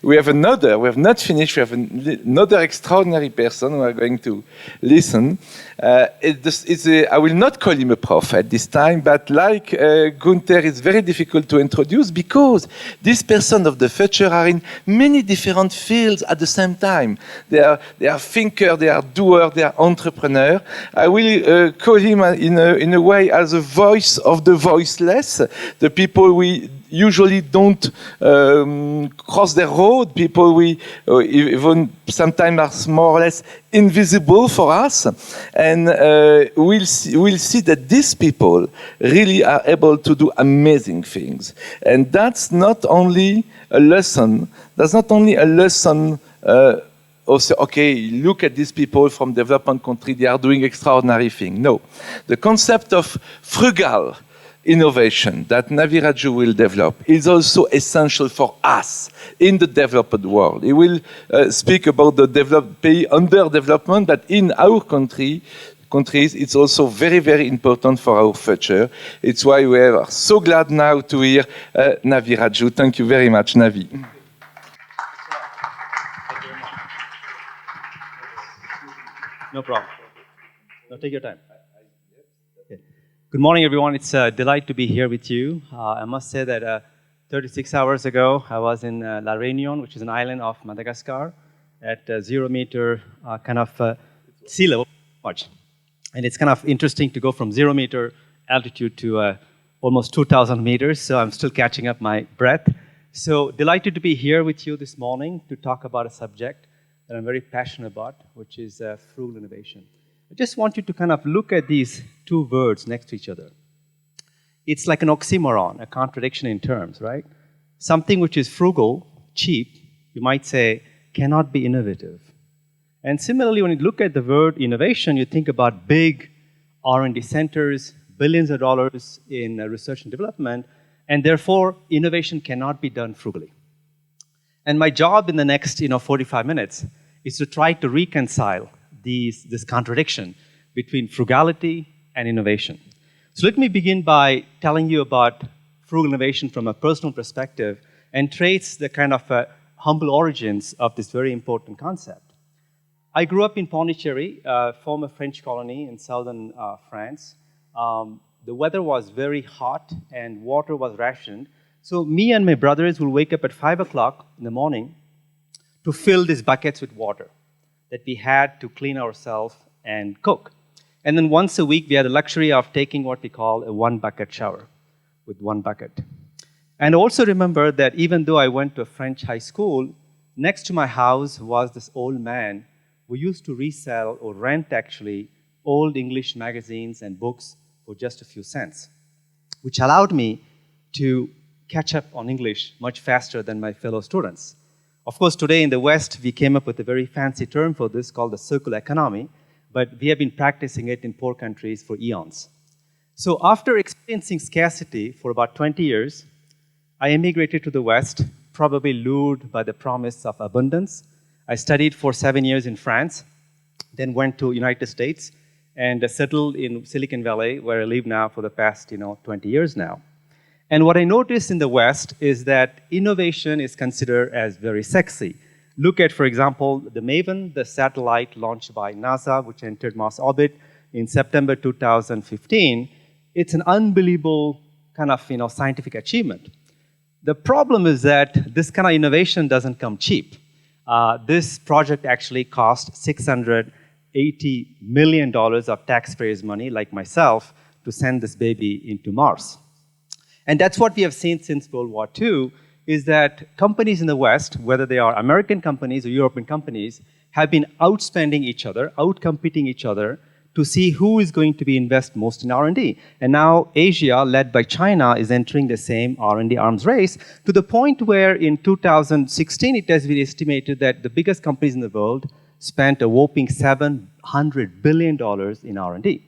We have not finished, we have another extraordinary person who are going to listen. I will not call him a prophet this time, but like Gunther, it's very difficult to introduce because these persons of the future are in many different fields at the same time. They are thinkers, they are doers, they are entrepreneurs. I will call him in a way as a voice of the voiceless, the people we usually don't cross the road, people we even sometimes are more or less invisible for us. And we'll see that these people really are able to do amazing things. And that's not only a lesson, also, okay, look at these people from development country, they are doing extraordinary things. No, the concept of frugal innovation that Navi Radjou will develop is also essential for us in the developed world. He will speak about the developed underdevelopment, but in our countries, it's also very, very important for our future. It's why we are so glad now to hear Navi Radjou. Thank you very much, Navi. No problem. No, take your time. Good morning, everyone. It's a delight to be here with you. I must say that 36 hours ago, I was in La Réunion, which is an island of Madagascar, at 0 meter sea level. And it's kind of interesting to go from 0 meter altitude to almost 2,000 meters, so I'm still catching up my breath. So delighted to be here with you this morning to talk about a subject that I'm very passionate about, which is frugal innovation. I just want you to kind of look at these two words next to each other. It's like an oxymoron, a contradiction in terms, right? Something which is frugal, cheap, you might say, cannot be innovative. And similarly, when you look at the word innovation, you think about big R&D centers, billions of dollars in research and development, and therefore, innovation cannot be done frugally. And my job in the next 45 minutes is to try to reconcile this contradiction between frugality and innovation. So let me begin by telling you about frugal innovation from a personal perspective and trace the kind of humble origins of this very important concept. I grew up in Pondicherry, a former French colony in southern France. The weather was very hot and water was rationed. So me and my brothers will wake up at 5 o'clock in the morning to fill these buckets with water that we had to clean ourselves and cook. And then once a week, we had the luxury of taking what we call a one-bucket shower with one bucket. And also remember that even though I went to a French high school, next to my house was this old man who used to resell or rent, actually, old English magazines and books for just a few cents, which allowed me to catch up on English much faster than my fellow students. Of course, today in the West, we came up with a very fancy term for this called the circular economy, but we have been practicing it in poor countries for eons. So after experiencing scarcity for about 20 years, I immigrated to the West, probably lured by the promise of abundance. I studied for 7 years in France, then went to United States, and settled in Silicon Valley, where I live now for the past 20 years now. And what I noticed in the West is that innovation is considered as very sexy. Look at, for example, the MAVEN, the satellite launched by NASA, which entered Mars orbit in September 2015. It's an unbelievable kind of scientific achievement. The problem is that this kind of innovation doesn't come cheap. This project actually cost $680 million of taxpayers' money, like myself, to send this baby into Mars. And that's what we have seen since World War II, is that companies in the West, whether they are American companies or European companies, have been outspending each other, outcompeting each other to see who is going to be invest most in R&D. And now Asia, led by China, is entering the same R&D arms race to the point where in 2016, it has been estimated that the biggest companies in the world spent a whopping $700 billion in R&D.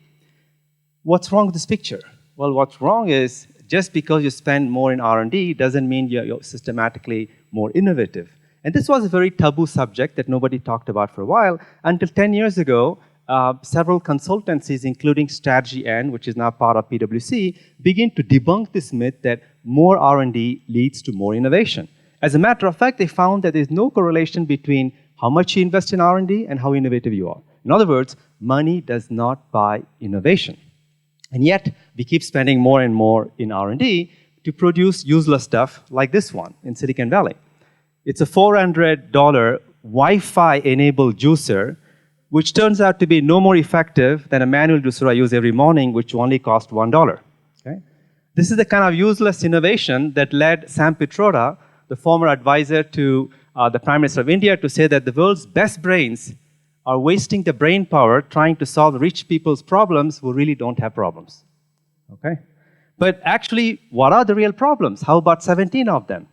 What's wrong with this picture? Well, what's wrong is just because you spend more in R&D doesn't mean you're systematically more innovative. And this was a very taboo subject that nobody talked about for a while until 10 years ago. Several consultancies, including Strategy N, which is now part of PwC, begin to debunk this myth that more R&D leads to more innovation. As a matter of fact, they found that there's no correlation between how much you invest in R&D and how innovative you are. In other words, money does not buy innovation. And yet, we keep spending more and more in R&D to produce useless stuff like this one in Silicon Valley. It's a $400 Wi-Fi-enabled juicer, which turns out to be no more effective than a manual juicer I use every morning, which only costs $1. Okay? This is the kind of useless innovation that led Sam Pitroda, the former advisor to the Prime Minister of India, to say that the world's best brains are wasting the brain power trying to solve rich people's problems who really don't have problems. Okay? But actually, what are the real problems? How about 17 of them?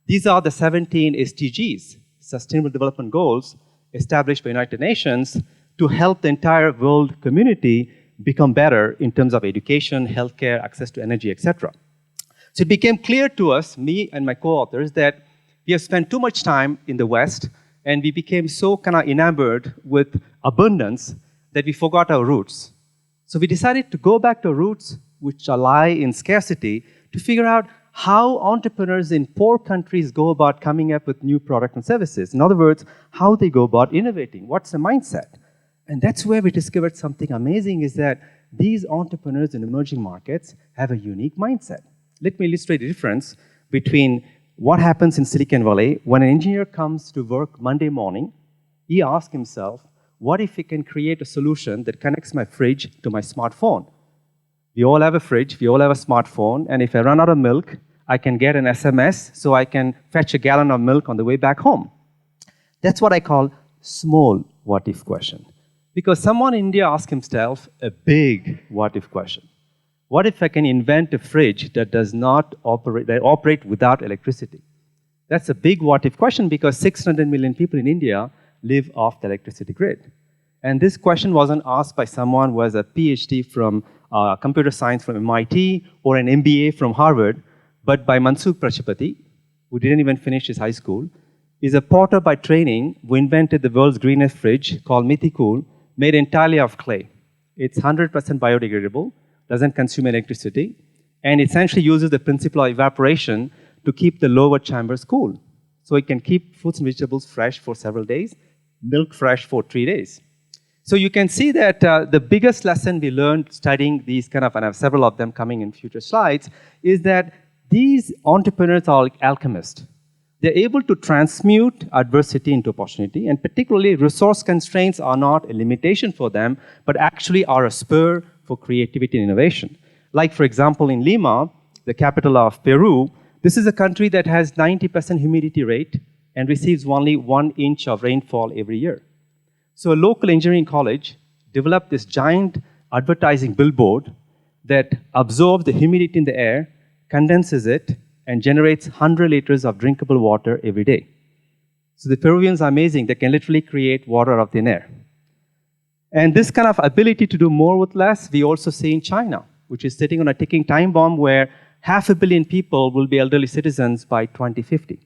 These are the 17 SDGs, Sustainable Development Goals, established by United Nations to help the entire world community become better in terms of education, healthcare, access to energy, etc. So it became clear to us, me and my co-authors, that we have spent too much time in the West, and we became so kind of enamored with abundance that we forgot our roots. So we decided to go back to our roots, which lie in scarcity, to figure out how entrepreneurs in poor countries go about coming up with new products and services. In other words, how they go about innovating. What's the mindset? And that's where we discovered something amazing, is that these entrepreneurs in emerging markets have a unique mindset. Let me illustrate the difference between what happens in Silicon Valley when an engineer comes to work Monday morning. He asks himself, what if he can create a solution that connects my fridge to my smartphone? We all have a fridge, we all have a smartphone, and if I run out of milk, I can get an SMS so I can fetch a gallon of milk on the way back home. That's what I call small what-if question. Because someone in India asked himself a big what-if question. What if I can invent a fridge that does not operate without electricity? That's a big what-if question because 600 million people in India live off the electricity grid. And this question wasn't asked by someone who has a PhD from computer science from MIT or an MBA from Harvard, but by Mansukh Prajapati, who didn't even finish his high school. He's a potter by training who invented the world's greenest fridge called Mithikul, made entirely of clay. It's 100% biodegradable, doesn't consume electricity, and essentially uses the principle of evaporation to keep the lower chambers cool. So it can keep fruits and vegetables fresh for several days, milk fresh for 3 days. So you can see that the biggest lesson we learned studying these kind of, and I have several of them coming in future slides, is that these entrepreneurs are like alchemists. They're able to transmute adversity into opportunity, and particularly resource constraints are not a limitation for them, but actually are a spur for creativity and innovation. Like, for example, in Lima, the capital of Peru, this is a country that has 90% humidity rate and receives only 1 inch of rainfall every year. So a local engineering college developed this giant advertising billboard that absorbs the humidity in the air, condenses it, and generates 100 liters of drinkable water every day. So the Peruvians are amazing. They can literally create water out of thin air. And this kind of ability to do more with less, we also see in China, which is sitting on a ticking time bomb where 500 million people will be elderly citizens by 2050.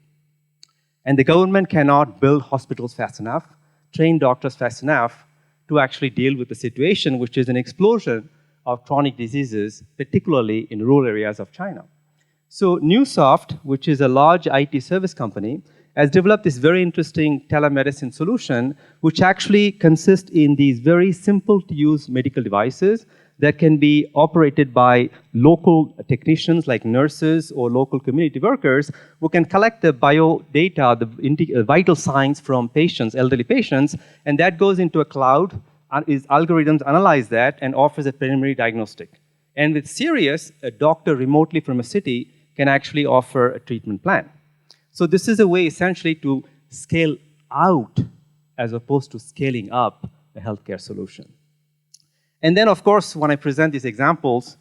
And the government cannot build hospitals fast enough, train doctors fast enough to actually deal with the situation, which is an explosion of chronic diseases, particularly in rural areas of China. So Newsoft, which is a large IT service company, has developed this very interesting telemedicine solution, which actually consists in these very simple-to-use medical devices that can be operated by local technicians like nurses or local community workers who can collect the bio data, the vital signs from patients, elderly patients, and that goes into a cloud, and algorithms analyze that and offers a preliminary diagnostic. And with Sirius, a doctor remotely from a city can actually offer a treatment plan. So this is a way essentially to scale out as opposed to scaling up a healthcare solution. And then, of course, when I present these examples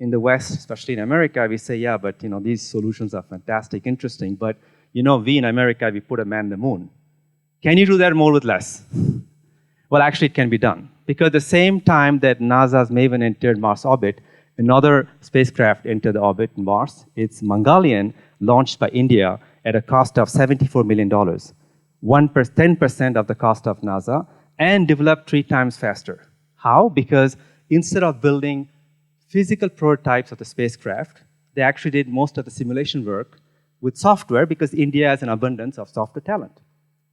in the West, especially in America, we say, yeah, but these solutions are fantastic, interesting, but we in America, we put a man on the moon. Can you do that more with less? Well, actually, it can be done. Because at the same time that NASA's Maven entered Mars orbit, another spacecraft entered the orbit in Mars. It's Mongolian, launched by India at a cost of $74 million, 10% of the cost of NASA, and developed 3 times faster. How? Because instead of building physical prototypes of the spacecraft, they actually did most of the simulation work with software because India has an abundance of software talent.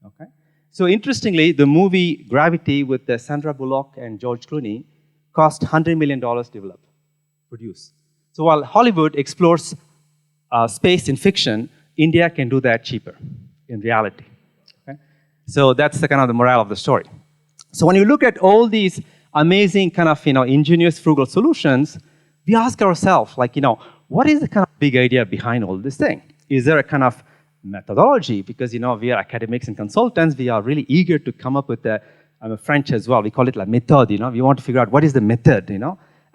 Okay? So interestingly, the movie Gravity with Sandra Bullock and George Clooney cost $100 million to develop, produce. So while Hollywood explores space in fiction, India can do that cheaper in reality. Okay? So that's the kind of the morale of the story. So when you look at all these amazing kind of ingenious frugal solutions, we ask ourselves, like, what is the kind of big idea behind all this thing? Is there a kind of methodology? Because we are academics and consultants, we are really eager to come up with I'm a French as well, we call it la méthode, we want to figure out what is the method,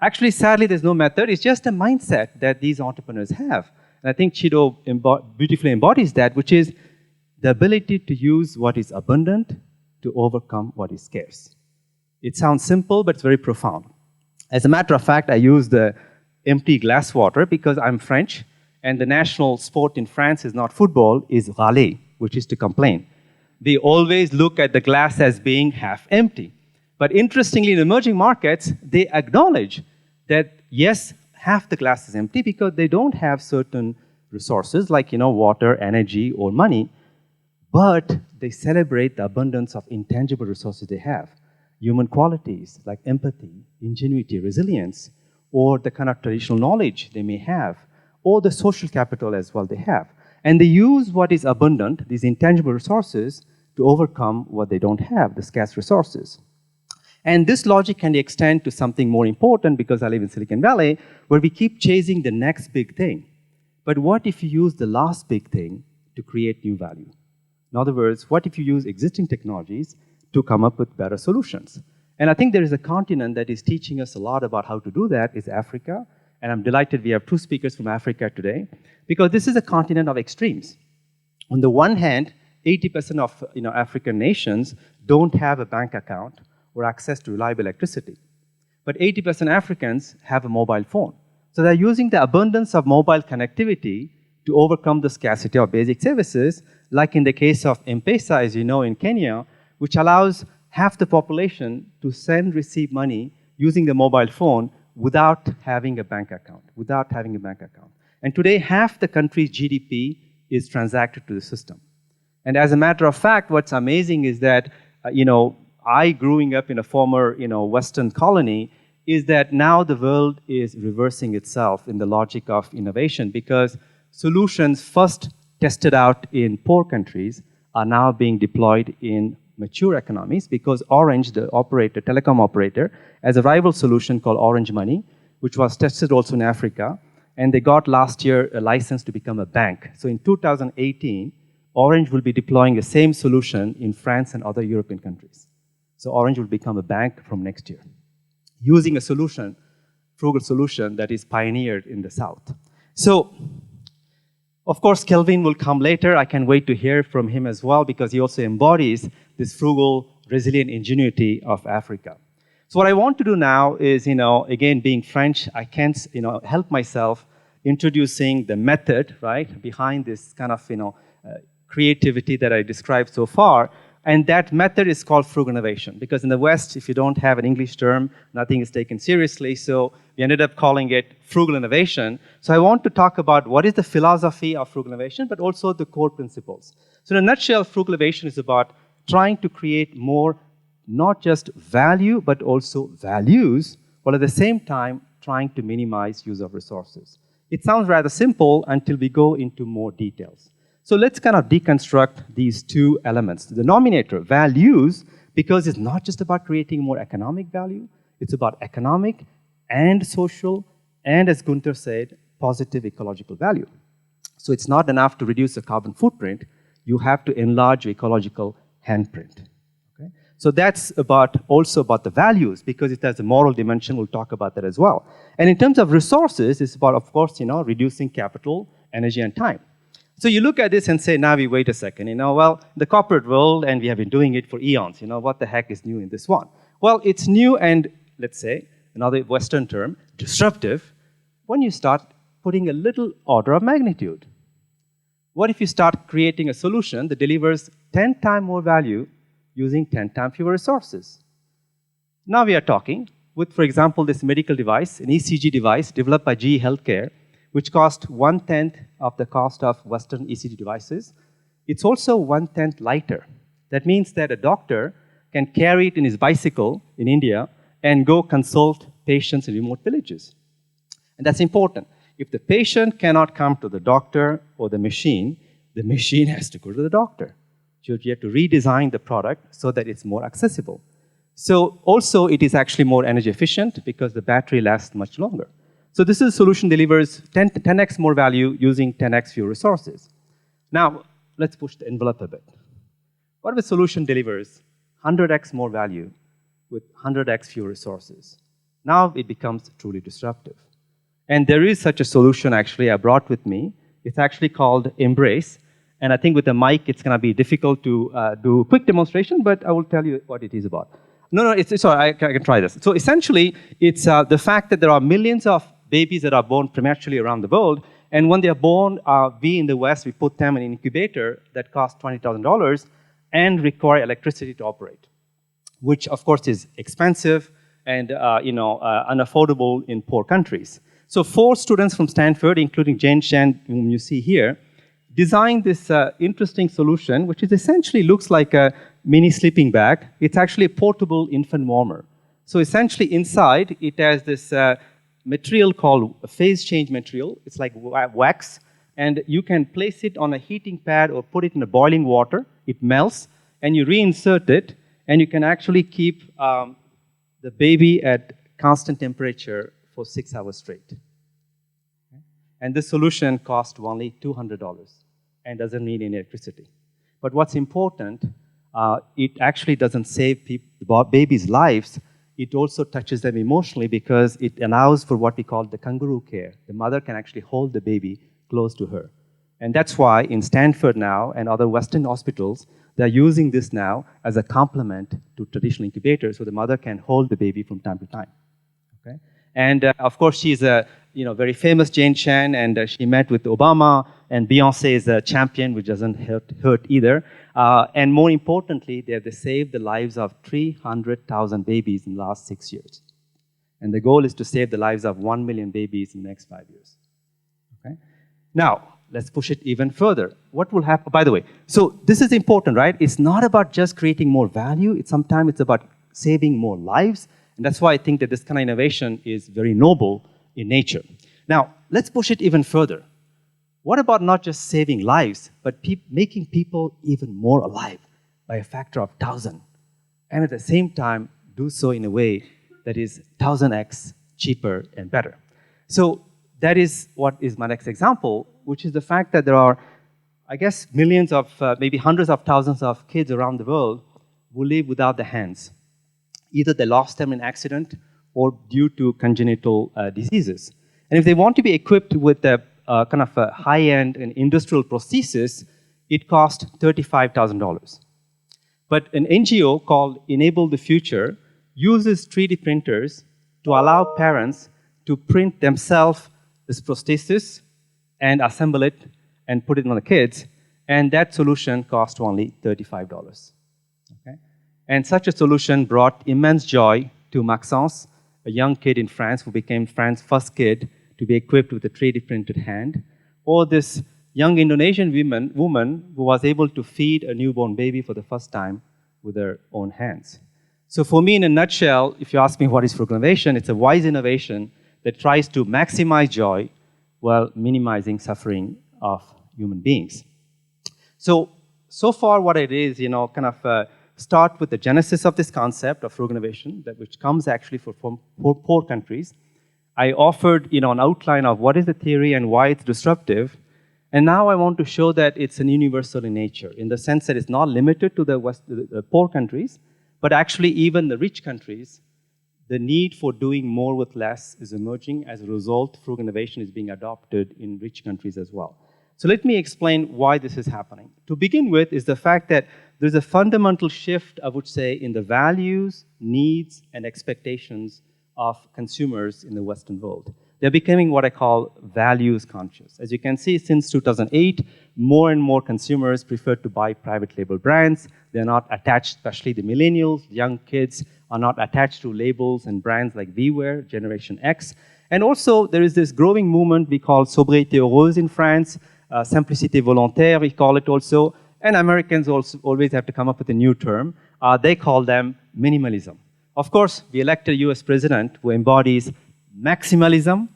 Actually, sadly, there's no method, it's just a mindset that these entrepreneurs have. And I think Chido beautifully embodies that, which is the ability to use what is abundant to overcome what is scarce. It sounds simple, but it's very profound. As a matter of fact, I use the empty glass water because I'm French, and the national sport in France is not football, is râler, which is to complain. They always look at the glass as being half empty. But interestingly, in emerging markets, they acknowledge that, yes, half the glass is empty because they don't have certain resources like water, energy, or money, but they celebrate the abundance of intangible resources they have. Human qualities like empathy, ingenuity, resilience, or the kind of traditional knowledge they may have, or the social capital as well they have. And they use what is abundant, these intangible resources, to overcome what they don't have, the scarce resources. And this logic can extend to something more important because I live in Silicon Valley, where we keep chasing the next big thing. But what if you use the last big thing to create new value? In other words, what if you use existing technologies to come up with better solutions? And I think there is a continent that is teaching us a lot about how to do that, is Africa. And I'm delighted we have 2 speakers from Africa today, because this is a continent of extremes. On the one hand, 80% of African nations don't have a bank account or access to reliable electricity. But 80% Africans have a mobile phone. So they're using the abundance of mobile connectivity to overcome the scarcity of basic services, like in the case of M-Pesa, as you know, in Kenya, which allows half the population to send, receive money using the mobile phone without having a bank account, And today, half the country's GDP is transacted to the system. And as a matter of fact, what's amazing is that, I growing up in a former, Western colony, is that now the world is reversing itself in the logic of innovation, because solutions first tested out in poor countries are now being deployed in mature economies, because Orange, the operator, telecom operator, has a rival solution called Orange Money, which was tested also in Africa, and they got last year a license to become a bank. So in 2018, Orange will be deploying the same solution in France and other European countries. So Orange will become a bank from next year, using a solution, frugal solution, that is pioneered in the South. So, of course, Kelvin will come later. I can't wait to hear from him as well, because he also embodies this frugal, resilient ingenuity of Africa. So what I want to do now is, again, being French, I can't, help myself introducing the method, right, behind this kind of, creativity that I described so far. And that method is called frugal innovation, because in the West, if you don't have an English term, nothing is taken seriously. So we ended up calling it frugal innovation. So I want to talk about what is the philosophy of frugal innovation, but also the core principles. So in a nutshell, frugal innovation is about trying to create more, not just value, but also values, while at the same time trying to minimize use of resources. It sounds rather simple until we go into more details. So let's kind of deconstruct these 2 elements. The denominator, values, because it's not just about creating more economic value, it's about economic and social, and as Gunther said, positive ecological value. So it's not enough to reduce the carbon footprint, you have to enlarge your ecological handprint. Okay? So that's also about the values, because it has a moral dimension, we'll talk about that as well. And in terms of resources, it's about, of course, reducing capital, energy, and time. So you look at this and say, Navi, wait a second, well, the corporate world, and we have been doing it for eons, what the heck is new in this one? Well, it's new and, let's say, another Western term, disruptive, when you start putting a little order of magnitude. What if you start creating a solution that delivers 10 times more value using 10 times fewer resources? Now we are talking with, for example, this medical device, an ECG device developed by GE Healthcare, which cost 1/10 of the cost of Western ECG devices. It's also 1/10 lighter. That means that a doctor can carry it in his bicycle in India and go consult patients in remote villages. And that's important. If the patient cannot come to the doctor or the machine has to go to the doctor. So you have to redesign the product so that it's more accessible. So also it is actually more energy efficient because the battery lasts much longer. So this is a solution delivers 10x more value using 10x fewer resources. Now, let's push the envelope a bit. What if a solution delivers 100x more value with 100x fewer resources? Now it becomes truly disruptive. And there is such a solution actually I brought with me. It's actually called Embrace. And I think with the mic, it's going to be difficult to do a quick demonstration, but I will tell you what it is about. Sorry, I can try this. So essentially, it's the fact that there are millions of babies that are born prematurely around the world. And when they're born, we in the West, we put them in an incubator that costs $20,000 and require electricity to operate, which of course is expensive and unaffordable in poor countries. So 4 students from Stanford, including Jane Chen, whom you see here, designed this interesting solution, which is essentially looks like a mini sleeping bag. It's actually a portable infant warmer. So essentially inside, it has this material called a phase change material. It's like wax, and you can place it on a heating pad or put it in a boiling water. It melts, and you reinsert it, and you can actually keep the baby at constant temperature for 6 hours straight. And this solution costs only $200 and doesn't need any electricity. But what's important, it actually doesn't save the babies' lives. It also touches them emotionally because it allows for what we call the kangaroo care. The mother can actually hold the baby close to her. And that's why in Stanford now and other Western hospitals, they're using this now as a complement to traditional incubators so the mother can hold the baby from time to time. Okay? And of course, she's a very famous Jane Chen, and she met with Obama, and Beyonce is a champion, which doesn't hurt either. And more importantly, they have saved the lives of 300,000 babies in the last 6 years. And the goal is to save the lives of 1 million babies in the next 5 years. Okay? Now, let's push it even further. What will happen? By the way, so this is important, right? It's not about just creating more value. Sometimes it's about saving more lives. And that's why I think that this kind of innovation is very noble in nature. Now, let's push it even further. What about not just saving lives, but making people even more alive by a factor of 1,000? And at the same time, do so in a way that is 1,000x cheaper and better. So that is what is my next example, which is the fact that there are, I guess, millions of, maybe hundreds of thousands of kids around the world who live without the hands. Either they lost them in an accident or due to congenital diseases. And if they want to be equipped with a kind of a high-end and industrial prosthesis, it costs $35,000. But an NGO called Enable the Future uses 3D printers to allow parents to print themselves this prosthesis and assemble it and put it on the kids. And that solution cost only $35. Okay? And such a solution brought immense joy to Maxence, a young kid in France who became France's first kid to be equipped with a 3D printed hand, or this young Indonesian woman who was able to feed a newborn baby for the first time with her own hands. So for me, in a nutshell, if you ask me what is frugal innovation, it's a wise innovation that tries to maximize joy while minimizing suffering of human beings. So far what it is, kind of start with the genesis of this concept of frugal innovation, which comes actually from poor countries. I offered an outline of what is the theory and why it's disruptive. And now I want to show that it's an universal in nature, in the sense that it's not limited to the poor countries, but actually even the rich countries, the need for doing more with less is emerging. As a result, frugal innovation is being adopted in rich countries as well. So let me explain why this is happening. To begin with is the fact that there's a fundamental shift, I would say, in the values, needs, and expectations of consumers in the Western world. They're becoming what I call values conscious. As you can see, since 2008, more and more consumers prefer to buy private label brands. They're not attached, especially the millennials, young kids, are not attached to labels and brands like we were, Generation X. And also, there is this growing movement we call sobriété heureuse in France, simplicité volontaire, we call it also. And Americans also always have to come up with a new term. They call them minimalism. Of course, we elected a US president who embodies maximalism,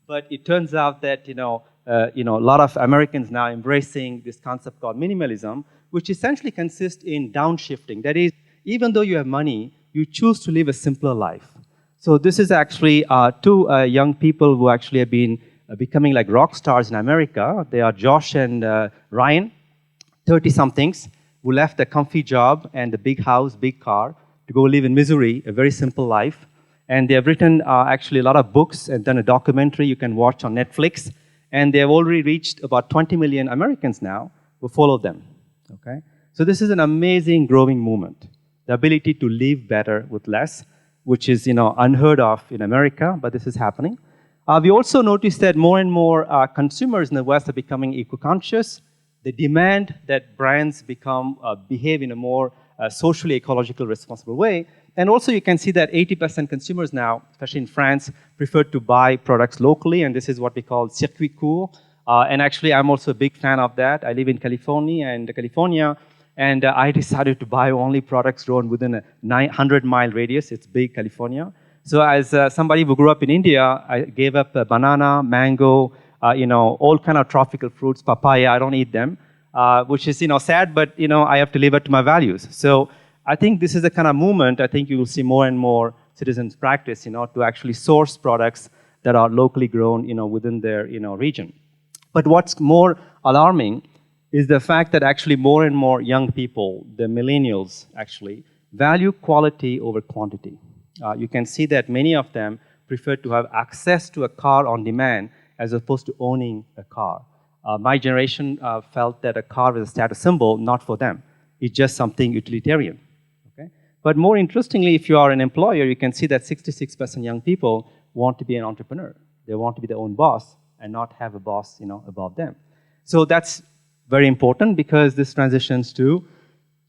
but it turns out that a lot of Americans now embracing this concept called minimalism, which essentially consists in downshifting. That is, even though you have money, you choose to live a simpler life. So this is actually two young people who actually have been becoming like rock stars in America. They are Josh and Ryan, 30-somethings, who left a comfy job and a big house, big car, to go live in Missouri, a very simple life. And they have written actually a lot of books and done a documentary you can watch on Netflix. And they have already reached about 20 million Americans now who follow them. Okay? So this is an amazing growing movement. The ability to live better with less, which is unheard of in America, but this is happening. We also noticed that more and more consumers in the West are becoming eco-conscious. They demand that brands behave in a more socially ecological responsible way. And also you can see that 80% consumers now, especially in France, prefer to buy products locally, and this is what we call circuit court. And actually I'm also a big fan of that. I live in California, and I decided to buy only products grown within a 900-mile radius. It's big, California. So as somebody who grew up in India, I gave up banana, mango, all kind of tropical fruits, papaya. I don't eat them, which is sad, but I have to live up to my values. So I think this is the kind of movement I think you will see more and more citizens practice, to actually source products that are locally grown, within their region. But what's more alarming is the fact that actually more and more young people, the millennials actually, value quality over quantity. You can see that many of them prefer to have access to a car on demand as opposed to owning a car. My generation felt that a car was a status symbol, not for them. It's just something utilitarian. Okay? But more interestingly, if you are an employer, you can see that 66% young people want to be an entrepreneur. They want to be their own boss and not have a boss above them. So that's very important because this transitions to,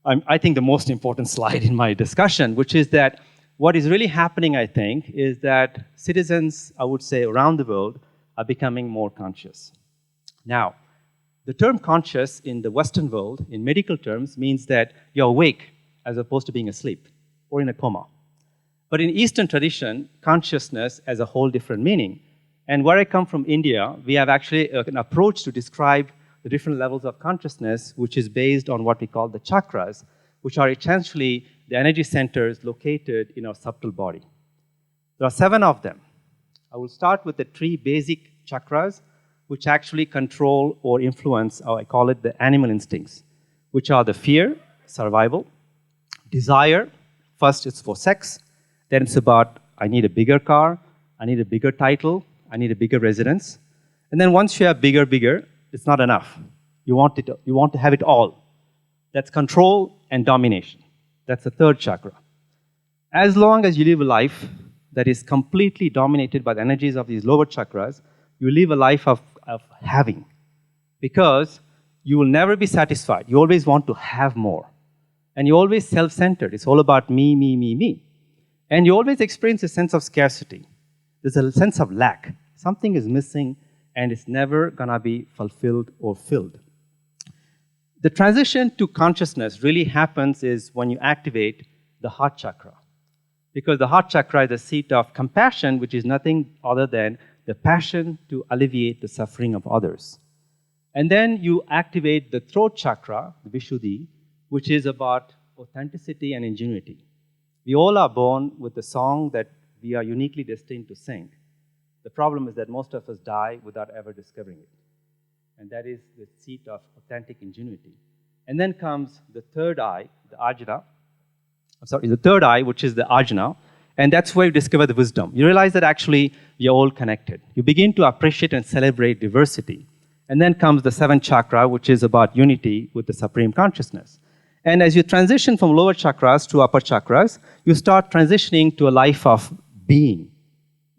I think, the most important slide in my discussion, which is that what is really happening, I think, is that citizens, I would say, around the world are becoming more conscious. Now, the term conscious in the Western world, in medical terms, means that you're awake as opposed to being asleep or in a coma. But in Eastern tradition, consciousness has a whole different meaning. And where I come from, India, we have actually an approach to describe the different levels of consciousness, which is based on what we call the chakras, which are essentially the energy centers located in our subtle body. There are 7 of them. I will start with the 3 basic chakras, which actually control or influence, or I call it the animal instincts, which are the fear, survival, desire. First, it's for sex. Then it's about, I need a bigger car, I need a bigger title, I need a bigger residence. And then once you have bigger, it's not enough. You want to have it all. That's control and domination. That's the 3rd chakra. As long as you live a life that is completely dominated by the energies of these lower chakras, you live a life of having. Because you will never be satisfied. You always want to have more. And you're always self-centered. It's all about me, me, me, me. And you always experience a sense of scarcity. There's a sense of lack. Something is missing, and it's never going to be fulfilled or filled. The transition to consciousness really happens is when you activate the heart chakra. Because the heart chakra is the seat of compassion, which is nothing other than the passion to alleviate the suffering of others. And then you activate the throat chakra, the Vishuddhi, which is about authenticity and ingenuity. We all are born with a song that we are uniquely destined to sing. The problem is that most of us die without ever discovering it. And that is the seat of authentic ingenuity. And then comes the 3rd eye, the ajna. The 3rd eye, which is the ajna. And that's where you discover the wisdom. You realize that actually you're all connected. You begin to appreciate and celebrate diversity. And then comes the 7th chakra, which is about unity with the supreme consciousness. And as you transition from lower chakras to upper chakras, you start transitioning to a life of being.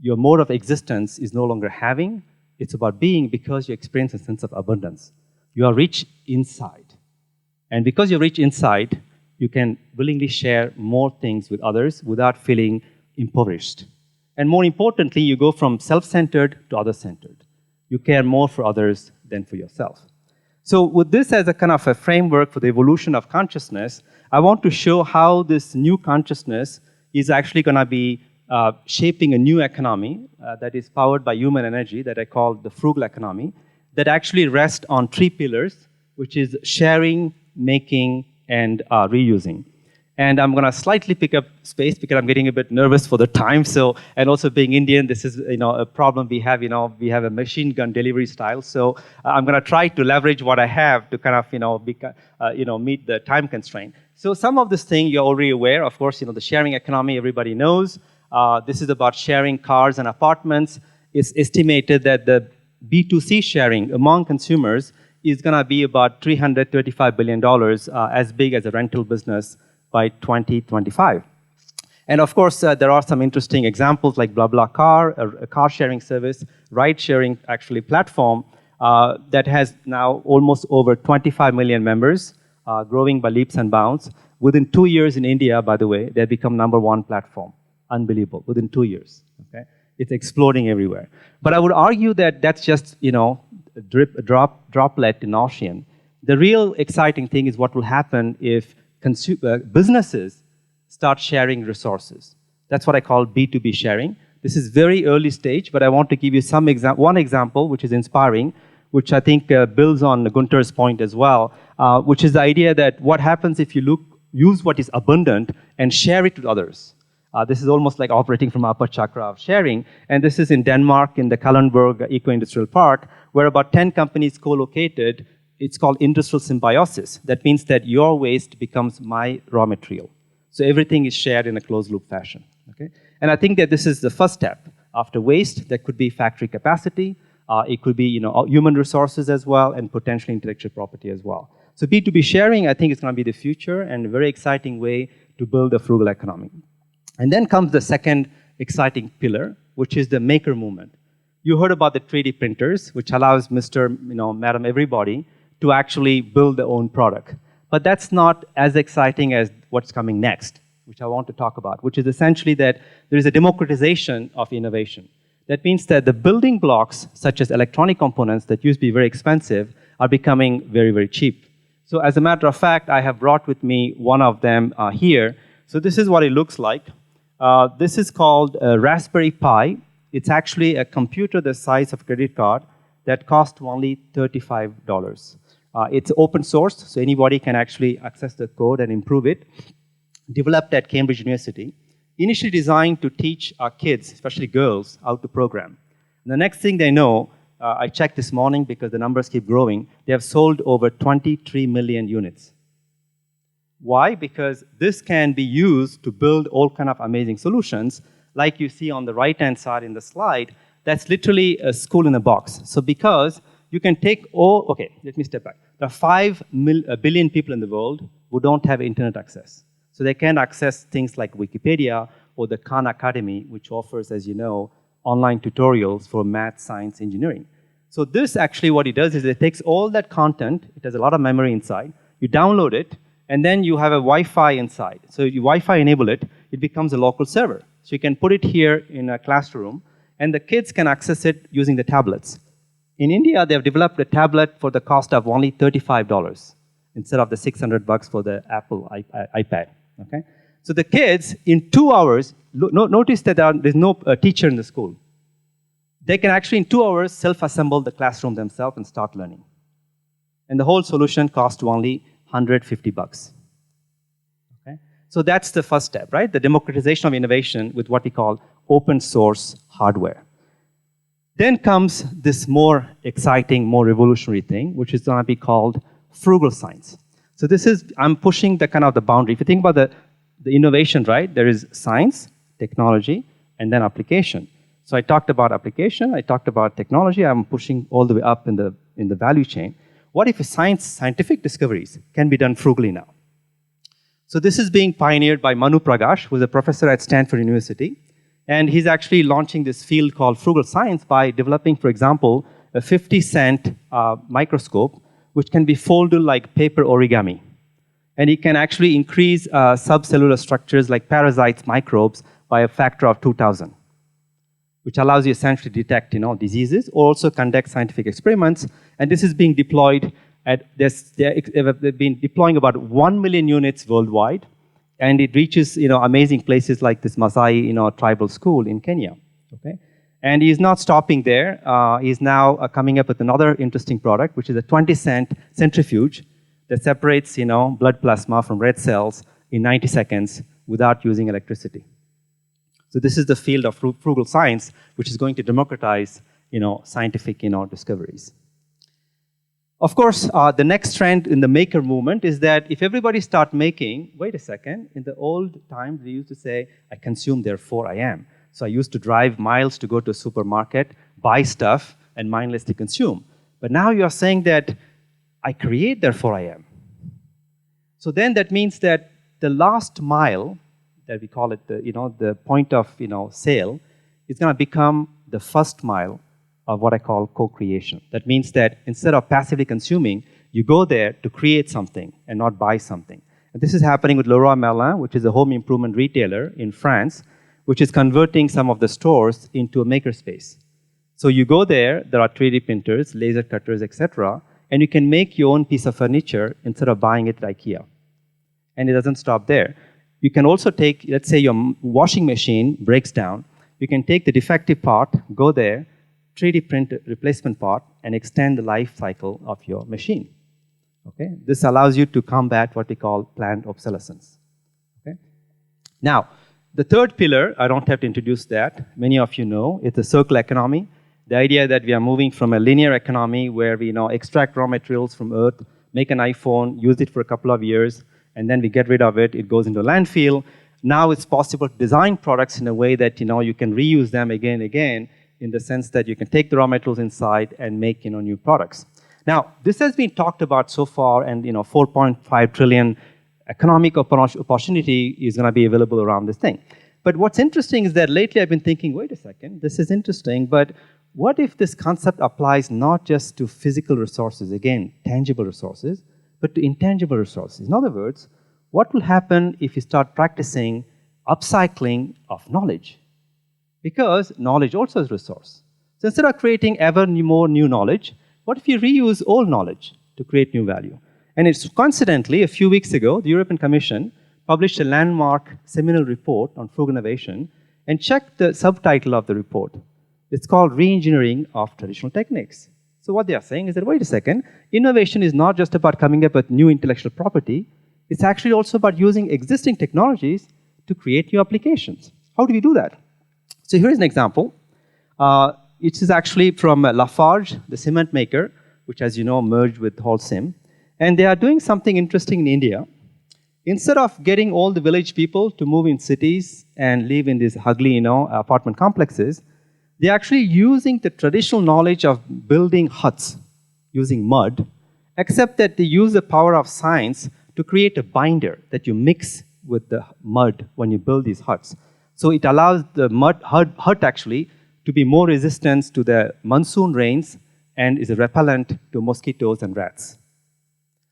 Your mode of existence is no longer having, it's about being because you experience a sense of abundance. You are rich inside. And because you're rich inside, you can willingly share more things with others without feeling impoverished. And more importantly, you go from self-centered to other-centered. You care more for others than for yourself. So with this as a kind of a framework for the evolution of consciousness, I want to show how this new consciousness is actually going to be shaping a new economy that is powered by human energy that I call the Frugal Economy, that actually rests on 3 pillars, which is sharing, making, and reusing. And I'm going to slightly pick up space because I'm getting a bit nervous for the time. So, and also being Indian, this is a problem we have. We have a machine gun delivery style. So I'm going to try to leverage what I have to kind of meet the time constraint. So some of this thing you're already aware. Of course, the sharing economy everybody knows. This is about sharing cars and apartments. It's estimated that the B2C sharing among consumers is going to be about $335 billion, as big as a rental business by 2025. And of course, there are some interesting examples like BlaBlaCar, a car sharing service, ride sharing actually platform that has now almost over 25 million members, growing by leaps and bounds. Within 2 years in India, by the way, they become #1 platform. Unbelievable, within 2 years. Okay? It's exploding everywhere. But I would argue that that's just a droplet in the ocean. The real exciting thing is what will happen if businesses start sharing resources. That's what I call B2B sharing. This is very early stage, but I want to give you one example which is inspiring, which I think builds on Gunter's point as well, which is the idea that what happens if you use what is abundant and share it with others. This is almost like operating from upper chakra of sharing, and this is in Denmark in the Kalundborg Eco-Industrial Park, where about 10 companies co-located. It's called industrial symbiosis. That means that your waste becomes my raw material. So everything is shared in a closed-loop fashion. Okay? And I think that this is the first step. After waste, there could be factory capacity. It could be human resources as well, and potentially intellectual property as well. So B2B sharing, I think, is going to be the future and a very exciting way to build a frugal economy. And then comes the second exciting pillar, which is the maker movement. You heard about the 3D printers, which allows Mr., Madam, everybody to actually build their own product. But that's not as exciting as what's coming next, which I want to talk about, which is essentially that there is a democratization of innovation. That means that the building blocks, such as electronic components that used to be very expensive, are becoming very, very cheap. So as a matter of fact, I have brought with me one of them here. So this is what it looks like. This is called a Raspberry Pi. It's actually a computer the size of a credit card that costs only $35. It's open source, so anybody can actually access the code and improve it. Developed at Cambridge University. Initially designed to teach our kids, especially girls, how to program. And the next thing they know, I checked this morning because the numbers keep growing, they have sold over 23 million units. Why? Because this can be used to build all kind of amazing solutions, like you see on the right-hand side in the slide. That's literally a school in a box. So because you can take okay, let me step back. There are 5 billion people in the world who don't have internet access. So they can access things like Wikipedia or the Khan Academy, which offers, as you know, online tutorials for math, science, engineering. So this actually what it does is it takes all that content, it has a lot of memory inside, you download it, and then you have a Wi-Fi inside. So you Wi-Fi enable it, it becomes a local server. So you can put it here in a classroom, and the kids can access it using the tablets. In India, they have developed a tablet for the cost of only $35 instead of the $600 for the Apple iPad. Okay? So the kids, in 2 hours, notice that there's no teacher in the school. They can actually, in 2 hours, self-assemble the classroom themselves and start learning. And the whole solution costs only $150. Okay? So that's the first step, right? The democratization of innovation with what we call open source hardware. Then comes this more exciting, more revolutionary thing, which is going to be called frugal science. So this is, I'm pushing the kind of the boundary. If you think about the innovation, right, there is science, technology, and then application. So I talked about application, I talked about technology, I'm pushing all the way up in the value chain. What if scientific discoveries can be done frugally now? So this is being pioneered by Manu Prakash, who is a professor at Stanford University. And he's actually launching this field called frugal science by developing, for example, a 50-cent microscope, which can be folded like paper origami. And it can actually increase subcellular structures like parasites, microbes, by a factor of 2,000, which allows you essentially to detect diseases, or also conduct scientific experiments. And this is being deployed They've been deploying about 1 million units worldwide, and it reaches amazing places like this Maasai tribal school in Kenya. Okay, and he's not stopping there. He's now coming up with another interesting product, which is a 20-cent centrifuge that separates blood plasma from red cells in 90 seconds without using electricity. So this is the field of frugal science, which is going to democratize scientific discoveries. Of course, the next trend in the maker movement is that if everybody start making, wait a second, in the old times we used to say, I consume, therefore I am. So I used to drive miles to go to a supermarket, buy stuff, and mindlessly consume. But now you are saying that I create, therefore I am. So then that means that the last mile, that we call it the point of sale, is going to become the first mile of what I call co-creation. That means that instead of passively consuming, you go there to create something and not buy something. And this is happening with Leroy Merlin, which is a home improvement retailer in France, which is converting some of the stores into a makerspace. So you go there are 3D printers, laser cutters, etc., and you can make your own piece of furniture instead of buying it at IKEA. And it doesn't stop there. You can also take, let's say your washing machine breaks down, you can take the defective part, go there, 3D print replacement part, and extend the life cycle of your machine. Okay? This allows you to combat what we call planned obsolescence. Okay? Now, the third pillar, I don't have to introduce that. Many of you know, it's the circular economy. The idea that we are moving from a linear economy where we extract raw materials from Earth, make an iPhone, use it for a couple of years, and then we get rid of it, it goes into a landfill. Now it's possible to design products in a way that you can reuse them again and again, in the sense that you can take the raw materials inside and make new products. Now, this has been talked about so far, and 4.5 trillion economic opportunity is going to be available around this thing. But what's interesting is that lately I've been thinking, wait a second, this is interesting, but what if this concept applies not just to physical resources, again, tangible resources, but to intangible resources? In other words, what will happen if you start practicing upcycling of knowledge? Because knowledge also is a resource. So instead of creating ever more new knowledge, what if you reuse old knowledge to create new value? And it's coincidentally, a few weeks ago, the European Commission published a landmark seminal report on frugal innovation, and check the subtitle of the report. It's called Reengineering of Traditional Techniques. So what they are saying is that, wait a second, innovation is not just about coming up with new intellectual property, it's actually also about using existing technologies to create new applications. How do we do that? So here's an example. It is actually from Lafarge, the cement maker, which, as you know, merged with Holcim. And they are doing something interesting in India. Instead of getting all the village people to move in cities and live in these ugly, apartment complexes, they're actually using the traditional knowledge of building huts using mud, except that they use the power of science to create a binder that you mix with the mud when you build these huts. So it allows the hut actually to be more resistant to the monsoon rains and is a repellent to mosquitoes and rats.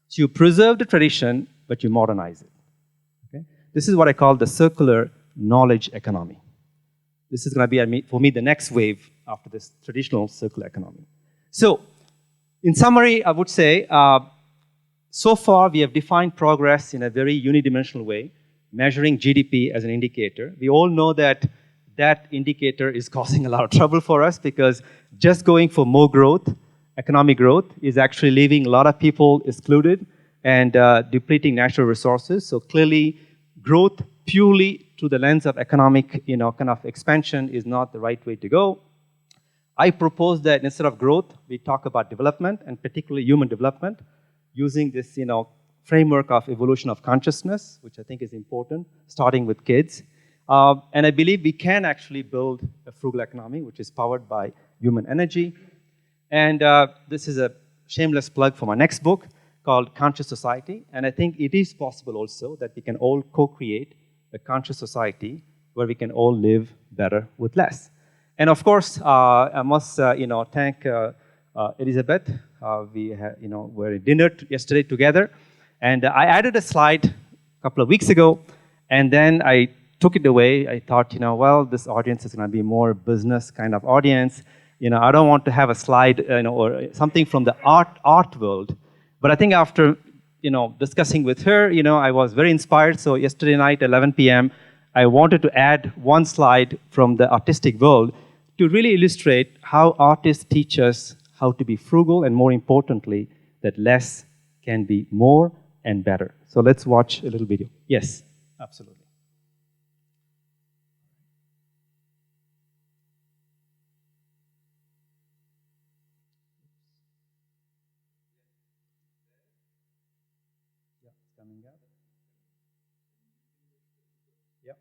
So you preserve the tradition, but you modernize it. Okay? This is what I call the circular knowledge economy. This is going to be, for me, the next wave after this traditional circular economy. So, in summary, I would say, so far we have defined progress in a very unidimensional way, measuring GDP as an indicator. We all know that that indicator is causing a lot of trouble for us, because just going for more growth, economic growth, is actually leaving a lot of people excluded and depleting natural resources. So clearly, growth purely through the lens of economic, kind of expansion is not the right way to go. I propose that instead of growth, we talk about development, and particularly human development, using this, framework of evolution of consciousness, which I think is important, starting with kids. And I believe we can actually build a frugal economy, which is powered by human energy. And this is a shameless plug for my next book called Conscious Society. And I think it is possible also that we can all co-create a conscious society where we can all live better with less. And of course, I must thank Elizabeth. We were at dinner yesterday together. And I added a slide a couple of weeks ago, and then I took it away. I thought, well, this audience is going to be more business kind of audience. I don't want to have a slide, or something from the art world. But I think after discussing with her, I was very inspired. So yesterday night, 11 p.m., I wanted to add one slide from the artistic world to really illustrate how artists teach us how to be frugal, and more importantly, that less can be more and better. So let's watch a little video. Yes, absolutely. Yeah, it's coming up. Yep.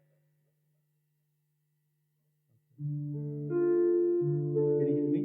Can you hear me?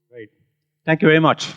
Great. Thank you very much.